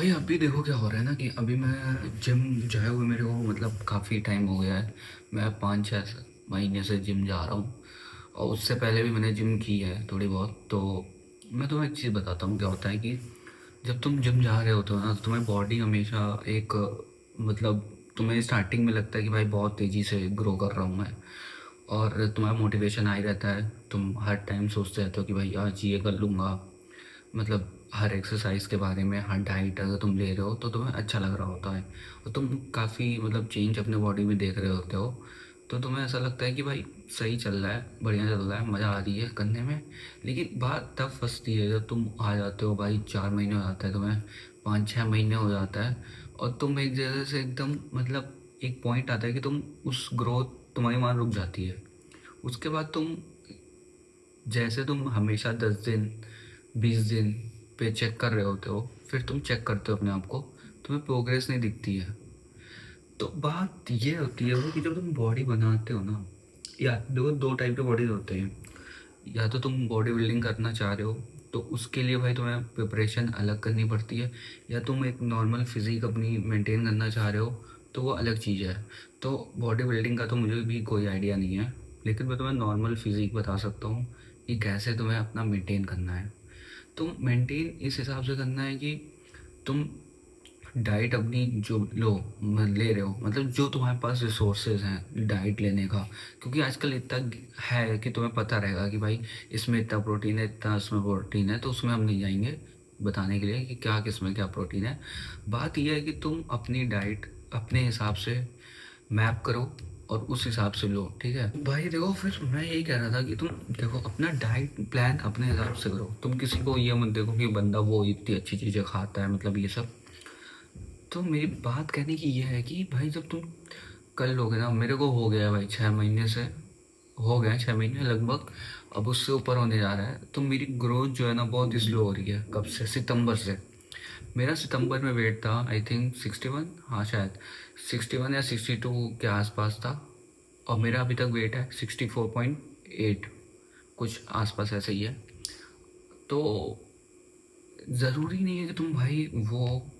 भाई अभी देखो क्या हो रहा है ना कि अभी मैं जिम जाए हुए मेरे को मतलब काफ़ी टाइम हो गया है। मैं 5-6 महीने से जिम जा रहा हूँ और उससे पहले भी मैंने जिम की है थोड़ी बहुत। तो मैं तुम्हें एक चीज़ बताता हूँ क्या होता है कि जब तुम जिम जा रहे होते हो ना तो तुम्हारी बॉडी हमेशा एक मतलब तुम्हें स्टार्टिंग में लगता है कि भाई बहुत तेज़ी से ग्रो कर रहा हूँ मैं, और तुम्हारा मोटिवेशन आ ही रहता है। तुम हर टाइम सोचते रहते हो कि भाई आज ये कर लूँगा, मतलब हर एक्सरसाइज के बारे में, हर डाइट अगर तुम ले रहे हो तो तुम्हें अच्छा लग रहा होता है और तुम काफ़ी मतलब चेंज अपने बॉडी में देख रहे होते हो। तो तुम्हें ऐसा लगता है कि भाई सही चल रहा है, बढ़िया चल रहा है, मज़ा आ रही है करने में। लेकिन बात तब फंसती है जब तुम आ जाते हो भाई, 4 महीने हो जाता है तुम्हें, 5-6 महीने हो जाता है और तुम एक जगह से एकदम मतलब एक पॉइंट आता है कि तुम उस ग्रोथ तुम्हारी वहाँ रुक जाती है। उसके बाद तुम जैसे तुम हमेशा 10 दिन 20 दिन पे चेक कर रहे होते हो, फिर तुम चेक करते हो अपने आप को, तुम्हें प्रोग्रेस नहीं दिखती है। तो बात ये होती है वो कि जब तुम बॉडी बनाते हो ना, या देखो दो टाइप के बॉडीज होते हैं। या तो तुम बॉडी बिल्डिंग करना चाह रहे हो तो उसके लिए भाई तुम्हें प्रिपरेशन अलग करनी पड़ती है, या तुम एक नॉर्मल फिजिक अपनी मेंटेन करना चाह रहे हो तो वो अलग चीज़ है। तो बॉडी बिल्डिंग का तो मुझे भी कोई आइडिया नहीं है, लेकिन मैं तुम्हें नॉर्मल फिजिक बता सकता हूँ कि कैसे तुम्हें अपना मेंटेन करना है। तुम मेंटेन इस हिसाब से करना है कि तुम डाइट अपनी जो ले रहे हो, मतलब जो तुम्हारे पास रिसोर्सेज हैं डाइट लेने का। क्योंकि आजकल इतना है कि तुम्हें पता रहेगा कि भाई इसमें इतना प्रोटीन है, इतना इसमें प्रोटीन है, तो उसमें हम नहीं जाएंगे बताने के लिए कि क्या किस में क्या प्रोटीन है। बात यह है कि तुम अपनी डाइट अपने हिसाब से मैप करो और उस हिसाब से लो, ठीक है भाई। देखो फिर मैं यही कह रहा था कि तुम देखो अपना डाइट प्लान अपने हिसाब से करो। तुम किसी को ये मत देखो कि बंदा वो इतनी अच्छी चीज़ें खाता है, मतलब ये सब। तो मेरी बात कहने की ये है कि भाई जब तुम कर लोगे ना, मेरे को हो गया भाई 6 महीने से, हो गए 6 महीने लगभग, अब उससे ऊपर होने जा रहा है। तो मेरी ग्रोथ जो है ना बहुत स्लो हो रही है। कब से? सितंबर से। मेरा सितंबर में वेट था आई थिंक 61, हाँ शायद 61 या 62 के आसपास था, और मेरा अभी तक वेट है 64.8, कुछ आसपास ऐसे ही है। तो ज़रूरी नहीं है कि तुम भाई वो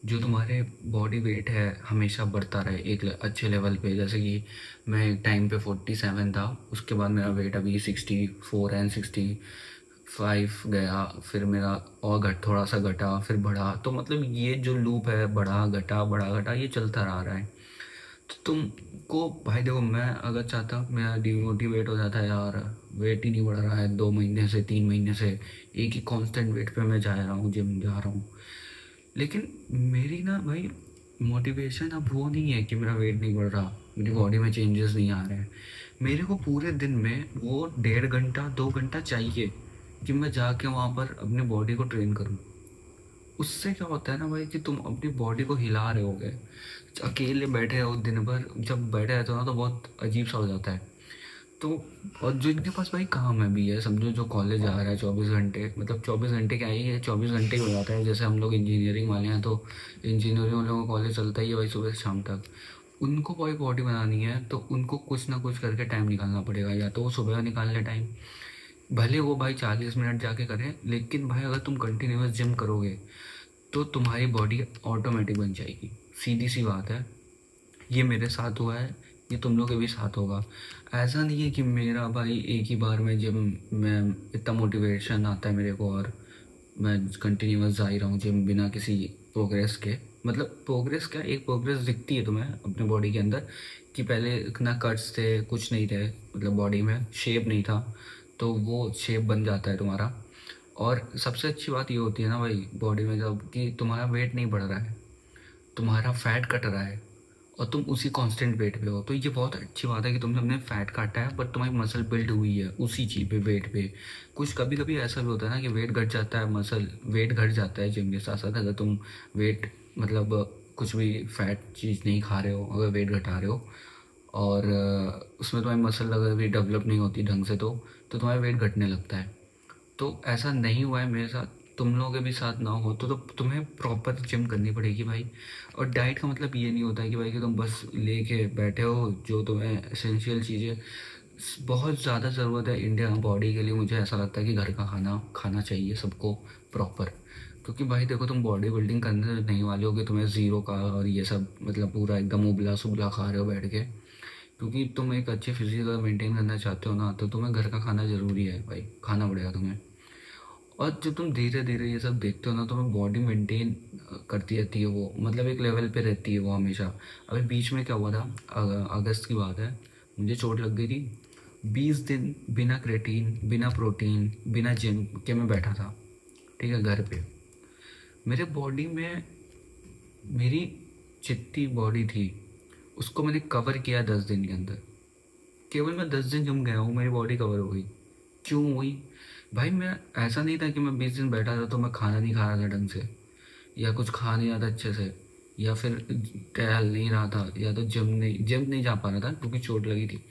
जो तुम्हारे बॉडी वेट है हमेशा बढ़ता रहे एक अच्छे लेवल पे। जैसे कि मैं एक टाइम पे 47 था, उसके बाद मेरा वेट अभी 64 एंड 65 गया, फिर मेरा और थोड़ा सा घटा, फिर बढ़ा। तो मतलब ये जो लूप है, बढ़ा घटा ये चलता रहा है। तो तुमको भाई देखो, मैं अगर चाहता मेरा डिमोटिवेट हो जाता है यार, वेट ही नहीं बढ़ रहा है 2 महीने से 3 महीने से, एक ही कांस्टेंट वेट पे मैं जा रहा हूँ, जिम जा रहा हूँ। लेकिन मेरी ना भाई मोटिवेशन अब वो नहीं है कि मेरा वेट नहीं बढ़ रहा, मेरी बॉडी में चेंजेस नहीं आ रहे हैं। मेरे को पूरे दिन में वो 1.5 घंटा 2 घंटा चाहिए कि मैं जाके वहाँ पर अपनी बॉडी को ट्रेन करूँ। उससे क्या होता है ना भाई कि तुम अपनी बॉडी को हिला रहे होगे। अकेले बैठे हो दिन भर, जब बैठे रहते हो ना तो बहुत अजीब सा हो जाता है। तो और जो इनके पास भाई काम है भी है, समझो जो कॉलेज जा रहा है 24 घंटे, मतलब 24 घंटे क्या ही है, 24 घंटे ही हो जाता है। जैसे हम लोग इंजीनियरिंग वाले हैं तो इंजीनियरिंग वालों का कॉलेज चलता ही है भाई सुबह से शाम तक। उनको कोई बॉडी बनानी है तो उनको कुछ ना कुछ करके टाइम निकालना पड़ेगा, या तो वो सुबह निकाल ले टाइम, भले वो भाई 40 मिनट जाके करें। लेकिन भाई अगर तुम कंटिन्यूस जिम करोगे तो तुम्हारी बॉडी ऑटोमेटिक बन जाएगी, सीधी सी बात है। ये मेरे साथ हुआ है, ये तुम लोग के भी साथ होगा। ऐसा नहीं है कि मेरा भाई एक ही बार में जिम में इतना मोटिवेशन आता है मेरे को और मैं कंटिन्यूस जा ही रहा हूँ जिम बिना किसी प्रोग्रेस के। मतलब प्रोग्रेस क्या, एक प्रोग्रेस दिखती है तुम्हें अपने बॉडी के अंदर कि पहले ना कट्स थे, कुछ नहीं थे, मतलब बॉडी में शेप नहीं था, तो वो शेप बन जाता है तुम्हारा। और सबसे अच्छी बात ये होती है ना भाई बॉडी में, जब कि तुम्हारा वेट नहीं बढ़ रहा है, तुम्हारा फैट कट रहा है और तुम उसी कांस्टेंट वेट पे हो। तो ये बहुत अच्छी बात है कि तुमने अपने फैट काटा है पर तुम्हारी मसल बिल्ड हुई है उसी चीज़ पे, वेट पे। कुछ कभी कभी ऐसा भी होता है ना कि वेट घट जाता है, मसल वेट घट जाता है जिम के साथ साथ। अगर तुम वेट मतलब कुछ भी फैट चीज़ नहीं खा रहे हो, अगर वेट घटा रहे हो और उसमें तुम्हारी मसल अगर भी डेवलप नहीं होती ढंग से, तो तुम्हारा वेट घटने लगता है। तो ऐसा नहीं हुआ है मेरे साथ, तुम लोगों के भी साथ ना हो तो तुम्हें प्रॉपर जिम करनी पड़ेगी भाई। और डाइट का मतलब ये नहीं होता है कि भाई कि तुम बस लेके बैठे हो, जो तुम्हें एसेंशियल चीज़ें बहुत ज़्यादा ज़रूरत है इंडियन बॉडी के लिए। मुझे ऐसा लगता है कि घर का खाना खाना चाहिए सबको प्रॉपर। क्योंकि भाई देखो, तुम बॉडी बिल्डिंग करने नहीं वाले हो कि तुम्हें ज़ीरो का और ये सब मतलब पूरा एकदम उबला सुबला खा रहे हो बैठ के। क्योंकि तुम एक अच्छे फिजिकल मेंटेन करना चाहते हो ना, तो तुम्हें घर का खाना ज़रूरी है भाई, खाना पड़ेगा तुम्हें। और जब तुम धीरे धीरे ये सब देखते हो ना, तो तुम्हें बॉडी मेंटेन करती रहती है वो, मतलब एक लेवल पे रहती है वो हमेशा। अभी बीच में क्या हुआ था, अगस्त की बात है, मुझे चोट लग गई थी। 20 दिन बिना क्रेटीन, बिना प्रोटीन, बिना जिम के मैं बैठा था, ठीक है, घर पे। मेरे बॉडी में, मेरी जितनी बॉडी थी उसको मैंने कवर किया 10 दिन के अंदर। केवल मैं 10 दिन जिम गया हूँ, मेरी बॉडी कवर हो गई। क्यों हुई भाई? मैं, ऐसा नहीं था कि मैं 20 दिन बैठा था तो मैं खाना नहीं खा रहा था ढंग से, या कुछ खा नहीं रहा था अच्छे से, या फिर टहल नहीं रहा था, या तो जिम नहीं जा पा रहा था क्योंकि चोट लगी थी।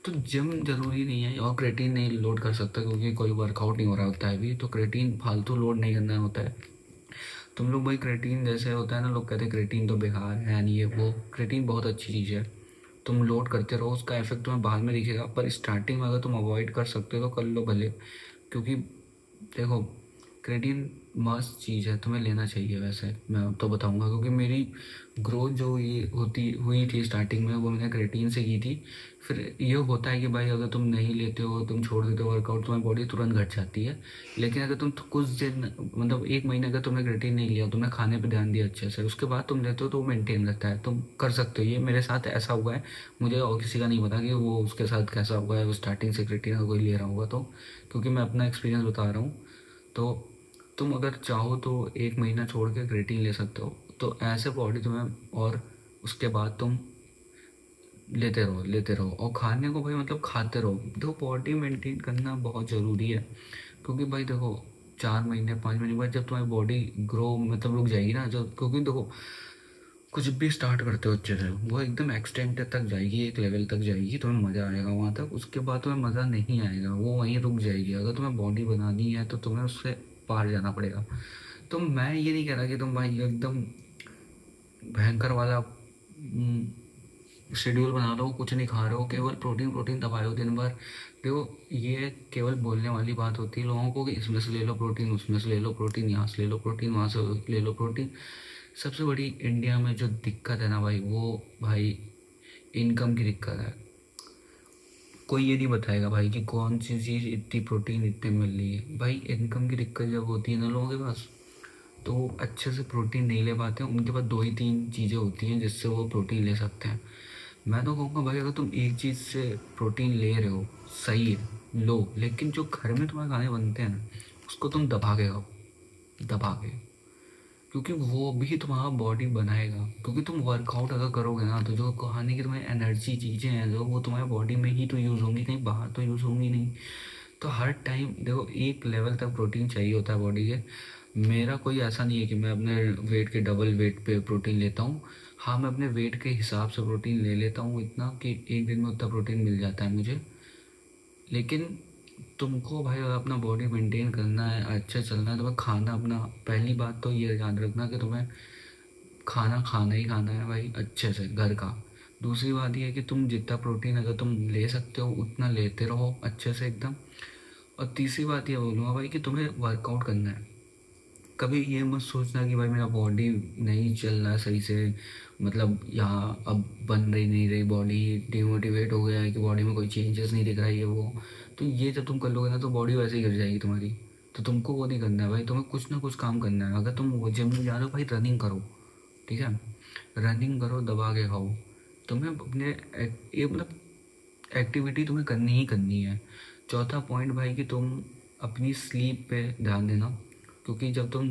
तो जिम ज़रूरी नहीं है, और क्रेटीन नहीं लोड कर सकता क्योंकि कोई वर्कआउट नहीं हो रहा होता है अभी, तो क्रेटीन फालतू लोड नहीं करना होता है। तुम लोग भाई, क्रेटीन जैसे होता है ना, लोग कहते हैं क्रेटीन तो बेकार है, नहीं ये वो, क्रेटीन बहुत अच्छी चीज़ है। तुम लोड करते रहो, उसका इफेक्ट तुम्हें बाद में दिखेगा, पर स्टार्टिंग में अगर तुम अवॉइड कर सकते हो तो कर लो भले। क्योंकि देखो, क्रेटीन मस्त चीज़ है, तुम्हें लेना चाहिए। वैसे मैं तो बताऊंगा, क्योंकि मेरी ग्रोथ जो हुई थी स्टार्टिंग में, वो मैंने क्रेटीन से की थी। फिर ये होता है कि भाई अगर तुम नहीं लेते हो, तुम छोड़ देते हो वर्कआउट, तुम्हारी बॉडी तुरंत घट जाती है। लेकिन अगर तुम कुछ दिन, मतलब 1 महीने अगर तुमने क्रेटीन नहीं लिया, तुमने खाने पर ध्यान दिया अच्छे से, उसके बाद तुम लेते हो, तो वो मेंटेन रहता है, तुम कर सकते हो। ये मेरे साथ ऐसा हुआ है, मुझे और किसी का नहीं पता कि वो उसके साथ कैसा हुआ है, वो स्टार्टिंग से क्रेटीन का कोई ले रहा होगा तो, क्योंकि मैं अपना एक्सपीरियंस बता रहा हूँ। तो तुम अगर चाहो तो 1 महीना छोड़ के क्रेटीन ले सकते हो, तो ऐसे बॉडी तुम्हें, और उसके बाद तुम लेते रहो, और खाने को भाई मतलब खाते रहो। देखो, बॉडी मेंटेन करना बहुत ज़रूरी है, क्योंकि भाई देखो, 4 महीने 5 महीने बाद जब तुम्हारी बॉडी ग्रो मतलब रुक जाएगी ना, जब, क्योंकि देखो, कुछ भी स्टार्ट करते हो अच्छे से, वो एकदम एक्सटेंड तक जाएगी, एक लेवल तक जाएगी, तुम्हें मज़ा आएगा वहाँ तक, उसके बाद तुम्हें मज़ा नहीं आएगा, वो वहीं रुक जाएगी। अगर तुम्हें बॉडी बनानी है तो तुम्हें उससे पार जाना पड़ेगा। तो मैं ये नहीं कह रहा कि तुम भाई एकदम भयंकर वाला शेड्यूल बना लो, कुछ नहीं खा रहे हो, केवल प्रोटीन प्रोटीन दबाए हो दिन भर। देखो, ये केवल बोलने वाली बात होती है लोगों को कि इसमें से ले लो प्रोटीन, उसमें से ले लो प्रोटीन, यहाँ से ले लो प्रोटीन, वहाँ से ले लो प्रोटीन। सबसे बड़ी इंडिया में जो दिक्कत है ना भाई, वो भाई इनकम की दिक्कत है। कोई ये नहीं बताएगा भाई कि कौन सी चीज़ इतनी प्रोटीन इतने मिल रही है। भाई इनकम की दिक्कत जब होती है ना लोगों के पास, तो वो अच्छे से प्रोटीन नहीं ले पाते हैं। उनके पास 2 ही 3 चीज़ें होती हैं जिससे वो प्रोटीन ले सकते हैं। मैं तो कहूँगा भाई, अगर तुम एक चीज़ से प्रोटीन ले रहे हो, सही है, लो, लेकिन जो घर में तुम्हारे खाने बनते हैं ना, उसको तुम दबा के खाओ, दबा के। क्योंकि वो भी तुम्हारा बॉडी बनाएगा। क्योंकि तुम वर्कआउट अगर करोगे ना, तो जो खाने की तुम्हें एनर्जी चीज़ें हैं जो, वो तुम्हारे बॉडी में ही तो यूज़ होंगी, कहीं बाहर तो यूज़ होंगी नहीं। तो हर टाइम देखो, एक लेवल तक प्रोटीन चाहिए होता है बॉडी के। मेरा कोई ऐसा नहीं है कि मैं अपने वेट के डबल वेट पे प्रोटीन लेता हूँ। हाँ, मैं अपने वेट के हिसाब से प्रोटीन ले लेता हूँ, इतना कि एक दिन में उतना प्रोटीन मिल जाता है मुझे। लेकिन तुमको भाई अगर अपना बॉडी मेंटेन करना है, अच्छा चलना है, तो भाई खाना अपना, पहली बात तो ये याद रखना कि तुम्हें खाना खाना ही खाना है भाई, अच्छे से घर का। दूसरी बात ये है कि तुम जितना प्रोटीन अगर तुम ले सकते हो उतना लेते रहो अच्छे से एकदम। और तीसरी बात ये बोलूँगा भाई कि तुम्हें वर्कआउट करना है। कभी ये मत सोचना कि भाई मेरा बॉडी नहीं चल रहा सही से, मतलब यहाँ अब बन रही नहीं रही बॉडी, डिमोटिवेट हो गया है कि बॉडी में कोई चेंजेस नहीं दिख रहा है ये वो। तो ये जब तुम कर लोगे ना, तो बॉडी वैसे ही गिर जाएगी तुम्हारी। तो तुमको वो नहीं करना है भाई, तुम्हें कुछ ना कुछ काम करना है। अगर तुम वो जिम में जा रहे हो भाई, रनिंग करो, ठीक है, रनिंग करो, दबा के खाओ। तुम्हें अपने ये मतलब एक्टिविटी तुम्हें करनी ही करनी है। चौथा पॉइंट भाई कि तुम अपनी स्लीप पे ध्यान देना। क्योंकि जब तुम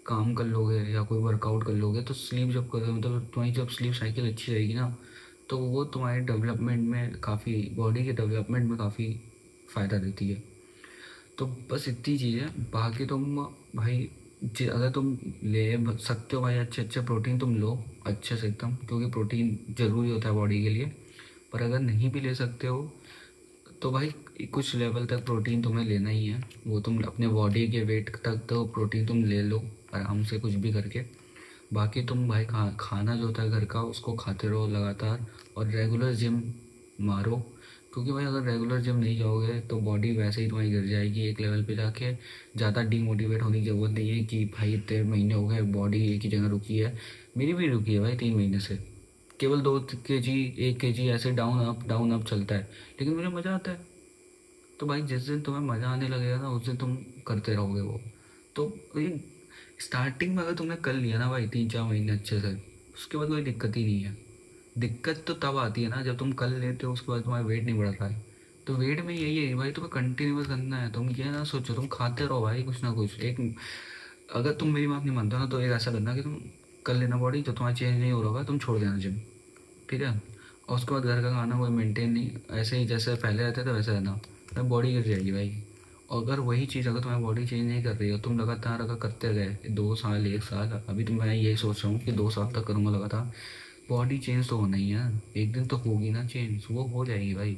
काम कर लोगे या कोई वर्कआउट कर लोगे, तो स्लीप जब कर, मतलब तुम्हारी जब स्लीप साइकिल अच्छी रहेगी ना, तो वो तुम्हारे डेवलपमेंट में काफ़ी, बॉडी के डेवलपमेंट में काफ़ी फ़ायदा देती है। तो बस इतनी चीज़ है। बाकी तुम भाई, अगर तुम ले सकते हो भाई, अच्छे अच्छे प्रोटीन तुम लो अच्छे से एकदम, क्योंकि प्रोटीन ज़रूरी होता है बॉडी के लिए। पर अगर नहीं भी ले सकते हो, तो भाई कुछ लेवल तक प्रोटीन तुम्हें लेना ही है। वो तुम अपने बॉडी के वेट तक तो प्रोटीन तुम ले लो आराम से, कुछ भी करके। बाकी तुम भाई खाना जो होता है घर का, उसको खाते रहो लगातार, और रेगुलर जिम मारो। क्योंकि भाई अगर रेगुलर जिम नहीं जाओगे तो बॉडी वैसे ही तुम्हारी गिर जाएगी एक लेवल पे जाके। ज़्यादा डीमोटिवेट होने की ज़रूरत नहीं है कि भाई इतने महीने हो गए बॉडी एक ही जगह रुकी है। मेरी भी रुकी है भाई 3 महीने से। केवल 2 kg 1 kg ऐसे डाउन अप चलता है, लेकिन मुझे मज़ा आता है। तो भाई जिस दिन तुम्हें मज़ा आने लगेगा ना उस दिन तुम करते रहोगे वो। तो स्टार्टिंग में अगर तुमने कर लिया ना भाई 3 4 महीने अच्छे से, उसके बाद कोई दिक्कत ही नहीं है। दिक्कत तो तब आती है ना जब तुम कर लेते हो उसके बाद तुम्हारा वेट नहीं बढ़ता है। तो वेट में यही है भाई, तुम्हें कंटिन्यूस करना है। तुम ये ना सोचो, तुम खाते रहो भाई कुछ ना कुछ एक। अगर तुम मेरी बात नहीं मानते हो ना तो एक ऐसा करना कि तुम कर लेना बॉडी, जो तुम्हारा चेंज नहीं हो रहा होगा तुम छोड़ देना जिम। ठीक है। और उसके बाद घर का खाना कोई मेंटेन नहीं, ऐसे ही जैसे पहले रहते थे वैसे रहना, तो बॉडी गिर जाएगी भाई। और अगर वही चीज़ अगर तुम्हारी बॉडी चेंज नहीं कर रही हो, तुम लगातार अगर करते गए 2 साल 1 साल, अभी तो मैं यही सोच रहा हूँ कि 2 साल तक करूँगा लगातार, बॉडी चेंज तो होना ही है। एक दिन तो होगी ना चेंज, वो हो जाएगी भाई।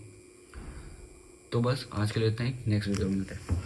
तो बस आज के लिए इतना ही, नेक्स्ट वीडियो में मिलते हैं।